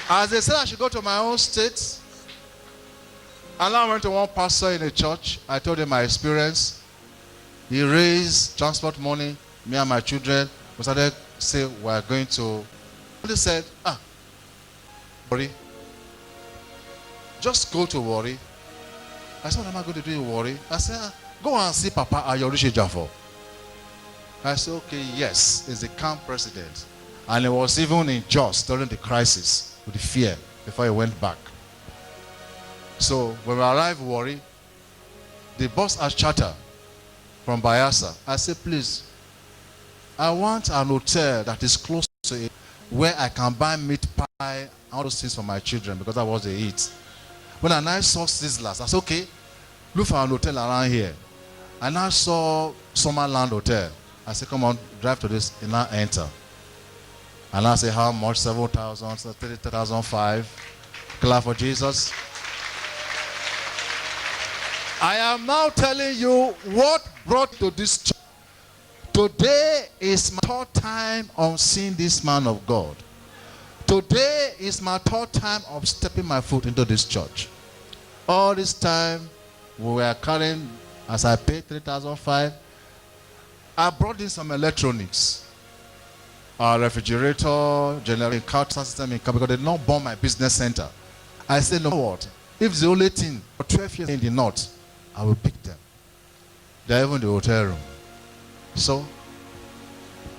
As they said I should go to my own state, and I went to one pastor in a church. I told him my experience. He raised transport money, me and my children. We started saying we are going to. They said, worry. Just go to worry. I said, what am I going to do in worry? I said, go and see Papa Ayorishi Jafo. I said, okay, yes, he's the camp president. And he was even in Jos during the crisis with the fear before he went back. So when we arrived Warri, the bus has charter from Bayelsa. I said, please, I want an hotel that is close to it where I can buy meat pie, all those things for my children because that was they eat. When I saw Sizzlers, I said, okay, look for an hotel around here. And I saw Summerland Hotel. I said, come on, drive to this, and now enter. And I say, how much? 7,000, 30,005. Clap for Jesus. I am now telling you what brought to this church. Today is my third time on seeing this man of God. Today is my third time of stepping my foot into this church. All this time, we were carrying, as I paid 3,005, I brought in some electronics. Our refrigerator, generator, counter system, because they did not burn my business center. I said, no, what? If it's the only thing for 12 years in the north, I will pick them. They're even in the hotel room. So,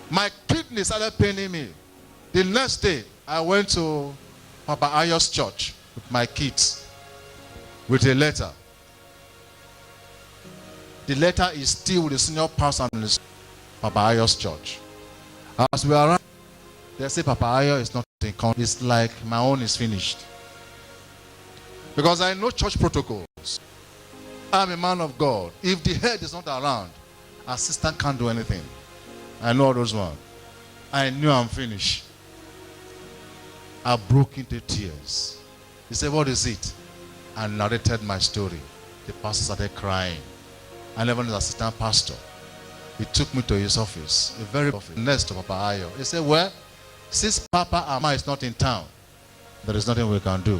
my kidney started paining me. The next day, I went to Papa Ayo's church with my kids with a letter. The letter is still with the senior pastor in Papa Ayo's church. As we arrived, they say Papa Ayo is not in contact. It's like my own is finished. Because I know church protocols. I'm a man of God. If the head is not around, assistant can't do anything. I know all those ones. I knew I'm finished. I broke into tears. He said, what is it? I narrated my story. The pastor started crying. I never knew the assistant pastor. He took me to his office, a very office, next to Papa Ayo. He said, well, since Papa Ama is not in town, there is nothing we can do.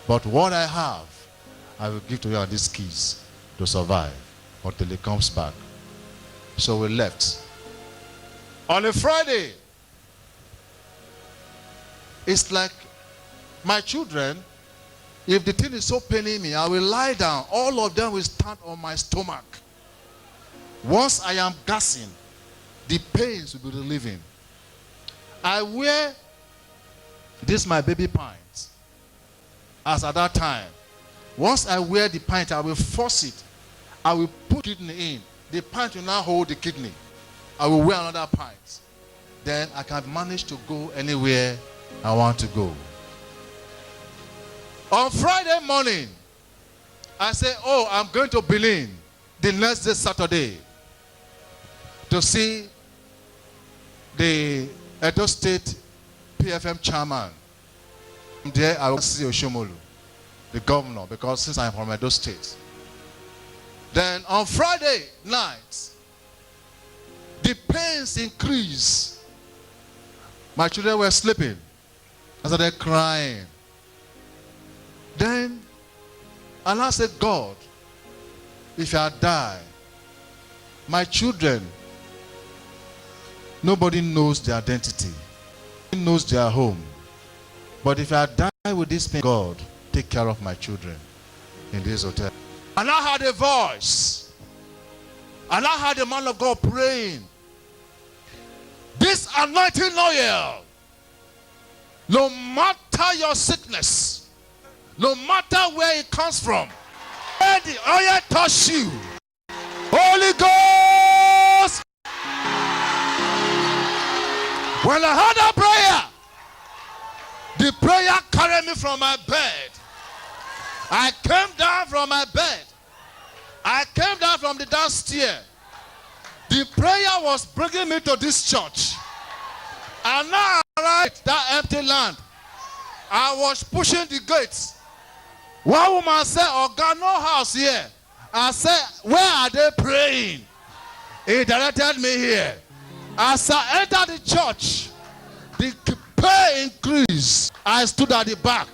But what I have, I will give to you on these keys to survive until he comes back. So we left. On a Friday, it's like my children, if the thing is so paining me, I will lie down. All of them will stand on my stomach. Once I am gassing, the pains will be relieving. I wear this my baby pint. As at that time, once I wear the pint, I will force it. I will put kidney in. The pint will now hold the kidney. I will wear another pint. Then I can manage to go anywhere I want to go. On Friday morning, I say, oh, I'm going to Berlin the next day, Saturday, to see the Edo State PFM chairman. There I will see Oshomolu, the governor, because since I'm from Edo State. Then on Friday night, the pains increased. My children were sleeping. I started crying. Then, and I said, God, if I die, my children, nobody knows their identity. Nobody knows their home. But if I die with this pain, God, take care of my children in this hotel. And I heard a voice. And I heard a man of God praying. This anointing oil, no matter your sickness, no matter where it comes from, when the oil touch you, Holy Ghost. When I heard that prayer, the prayer carried me from my bed. I came down from my bed. I came down from the downstairs. The prayer was bringing me to this church. And now I arrived that empty land. I was pushing the gates. One woman said, oh God, no house here. I said, where are they praying? He directed me here. As I entered the church, the pain increased. I stood at the back.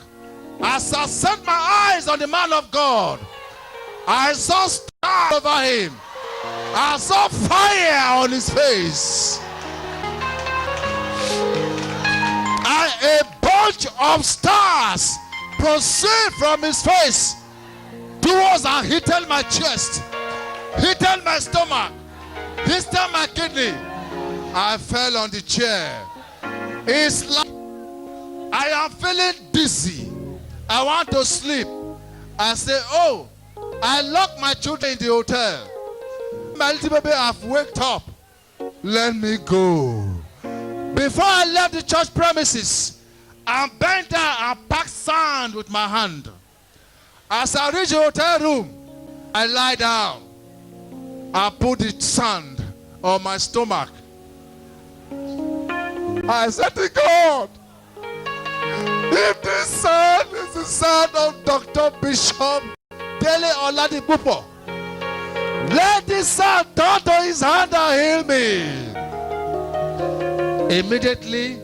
As I set my eyes on the man of God, I saw stars over him. I saw fire on his face. A bunch of stars proceed from his face towards and hit my chest, hit my stomach, hit my kidney. I fell on the chair. It's like I am feeling dizzy. I want to sleep. I say, oh, I locked my children in the hotel. My little baby have waked up. Let me go. Before I left the church premises, I bent down and packed sand with my hand. As I reached the hotel room, I lie down. I put the sand on my stomach. I said to God, if this sand is the sand of Dr. Bishop Dele Oladipupo, let this sand turn to his hand and heal me. Immediately,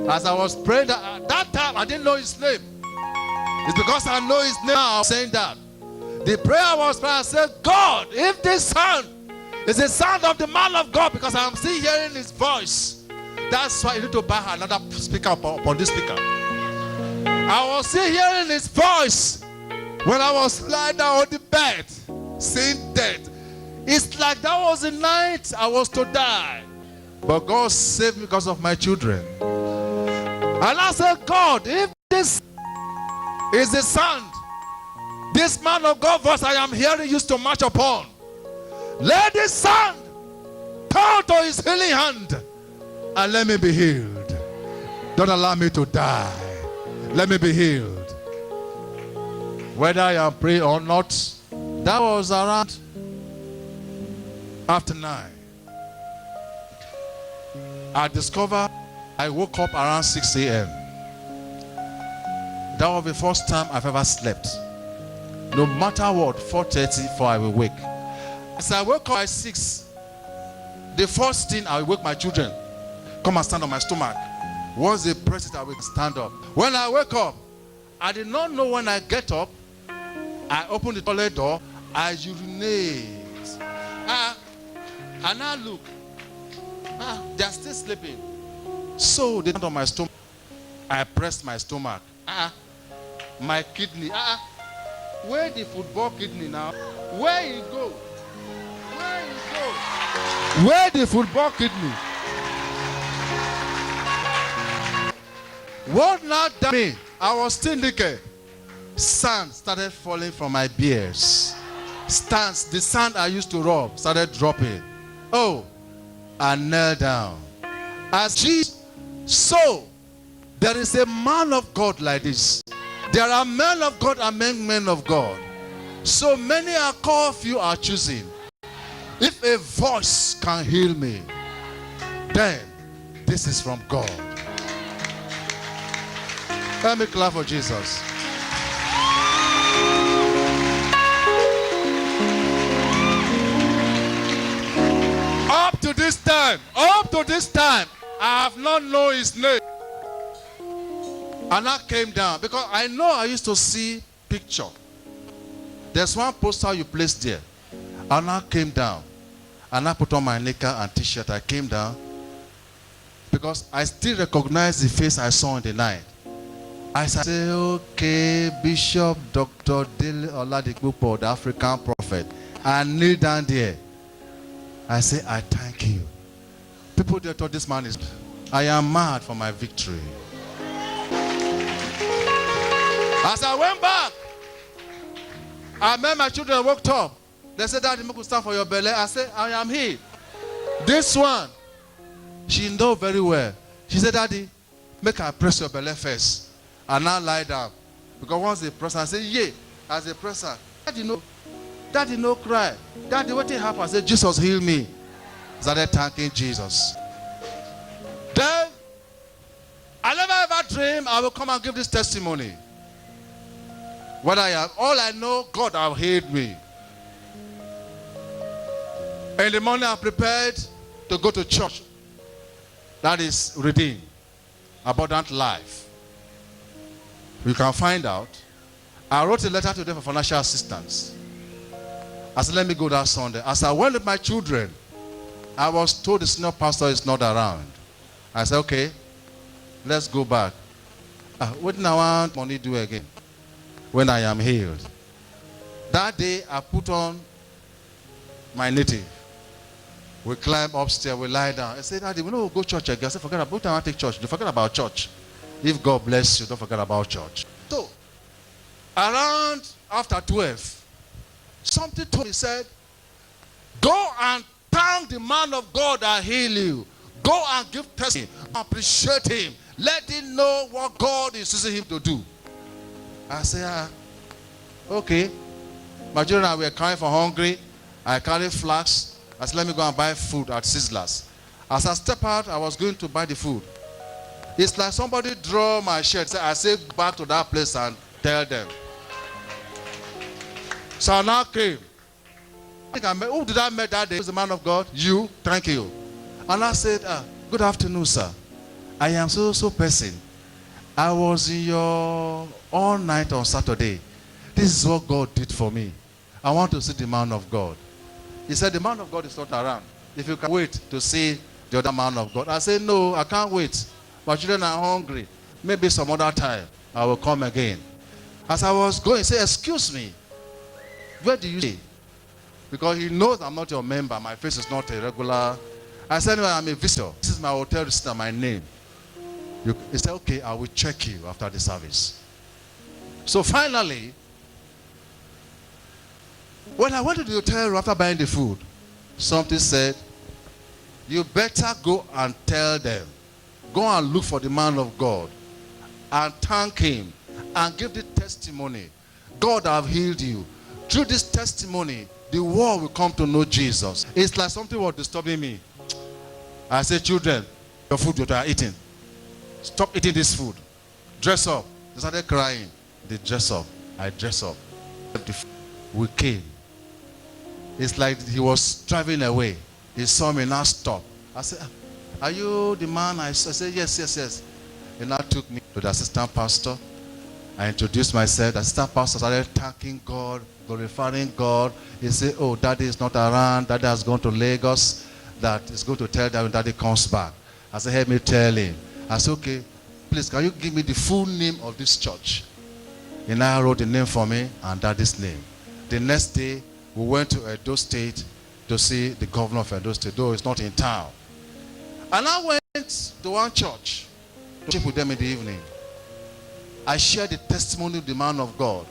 as I was praying, at that time I didn't know his name. It's because I know his name now I'm saying that. The prayer was praying. I said, God, if this sound is the sound of the man of God, because I'm still hearing his voice, that's why you need to buy another speaker upon this speaker. I was still hearing his voice when I was lying down on the bed, seeing death. It's like that was the night I was to die. But God saved me because of my children. And I said, God, if this is the sound this man of God voice I am hearing used to march upon, let this sound turn to his healing hand and let me be healed. Don't allow me to die. Let me be healed. Whether I am praying or not, that was around after 9. I discovered I woke up around 6 a.m. That was the first time I've ever slept. No matter what, 4:30 before I will wake. As I woke up at 6, the first thing I will wake my children, come and stand on my stomach. Once they press it, I will stand up. When I wake up, I did not know when I get up, I open the toilet door, I urinate. And I look. They are still sleeping. So they stand on my stomach. I pressed my stomach. My kidney. Where the football kidney now? Where you go? Where you go? Where the football kidney? What now done me? I was still naked. Sand started falling from my beards. The sand I used to rub started dropping. Oh, I knelt down. As Jesus, so there is a man of God like this. There are men of God among men of God. So many are called, few are choosing. If a voice can heal me, then this is from God. Let me clap for Jesus. Up to this time, I have not known his name. And I came down because I know I used to see picture. There's one poster you placed there. And I came down. And I put on my knicker and t-shirt. I came down because I still recognize the face I saw in the night. I said, okay, Bishop Dr. Dele Oladipupo, the African prophet. I kneel down there. I say, I thank you. People there thought this man is, I am mad for my victory. As I went back, I met my children, woke up. They said, Daddy, make you stand for your belly. I said, I am here. This one, she know very well. She said, Daddy, make her press your belly first. And now lie down. Because once they press, I say, yeah. As they press her, Daddy no cry. Daddy, what happened? I said, Jesus healed me. Started thanking Jesus. Then, I never ever dream I will come and give this testimony. What I am, all I know, God have healed me. In the morning, I'm prepared to go to church. That is redeemed. abundant life. You can find out. I wrote a letter to them for financial assistance. I said, let me go that Sunday. As I went with my children, I was told the senior pastor is not around. I said, okay, let's go back. What do I want money do again when I am healed? That day, I put on my native. We climb upstairs, we lie down. I said, Daddy, we don't go to church again. I said, forget about time I take church. Don't forget about church. If God bless you, don't forget about church. So, around after 12, something told me, said, go and thank the man of God that healed you. Go and give testimony. Appreciate him. Let him know what God is using him to do. I said, okay. My children and I were crying for hungry. I carried flags. I said, let me go and buy food at Sizzlers. As I step out, I was going to buy the food. It's like somebody draw my shirt. I say back to that place and tell them. So I now came. Who did I meet that day? It was the man of God. You, thank you. And I said, good afternoon, sir. I am so person. I was in your all night on Saturday. This is what God did for me. I want to see the man of God. He said, the man of God is not around. If you can wait to see the other man of God. I said, no, I can't wait. My children are hungry. Maybe some other time I will come again. As I was going, he said, excuse me. Where do you stay? Because he knows I'm not your member. My face is not a regular. I said, no, I'm a visitor. This is my hotel receipt, my name. He said, okay, I will check you after the service. So finally, when I went to the hotel room after buying the food, something said, you better go and tell them. Go and look for the man of God and thank him and give the testimony. God have healed you. Through this testimony, the world will come to know Jesus. It's like something was disturbing me. I said, children, your food you are eating. Stop eating this food. Dress up. They started crying. They dress up. I dress up. We came. It's like he was driving away. He saw me now stop. I said, are you the man? I said, yes. He now took me to the assistant pastor. I introduced myself. The assistant pastor started thanking God, glorifying God. He said, oh, daddy is not around. Daddy has gone to Lagos. That is going to tell them when daddy comes back. I said, help me tell him. I said, okay, please, can you give me the full name of this church? He now wrote the name for me and daddy's name. The next day, we went to Edo State to see the governor of Edo State, though it's not in town. And I went to one church to worship with them in the evening. I shared the testimony of the man of God.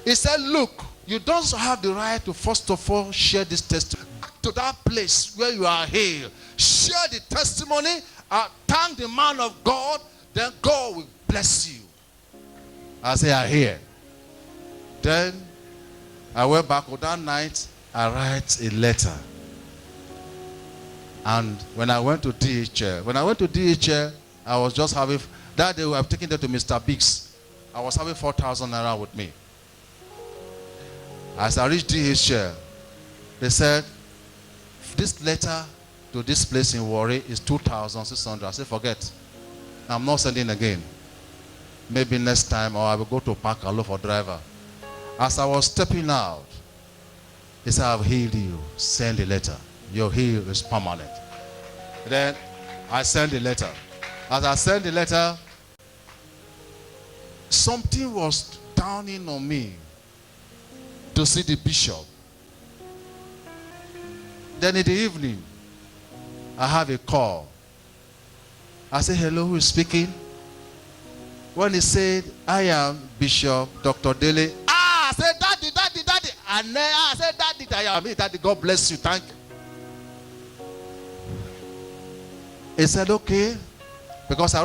He said, look, you don't have the right to first of all share this testimony. To that place where you are healed. Share the testimony. Thank the man of God. Then God will bless you. I say, I hear. Then I went back on that night. I write a letter. And when I went to DHL, I was just having, that day we were taking them to Mr. Biggs. I was having 4,000 naira with me. As I reached DHL, they said, this letter to this place in Warri is 2,600. I said, forget. I'm not sending again. Maybe next time, or I will go to park and look for driver. As I was stepping out, he said, I've healed you. Send the letter. Your heal is permanent. Then I sent the letter. As I sent the letter, something was dawning on me to see the bishop. Then in the evening, I have a call. I said, hello, who is speaking? When he said, I am Bishop Dr. Dele. I said, daddy. And then I said, daddy, I am it. Daddy, God bless you. Thank you. He said, okay. Because I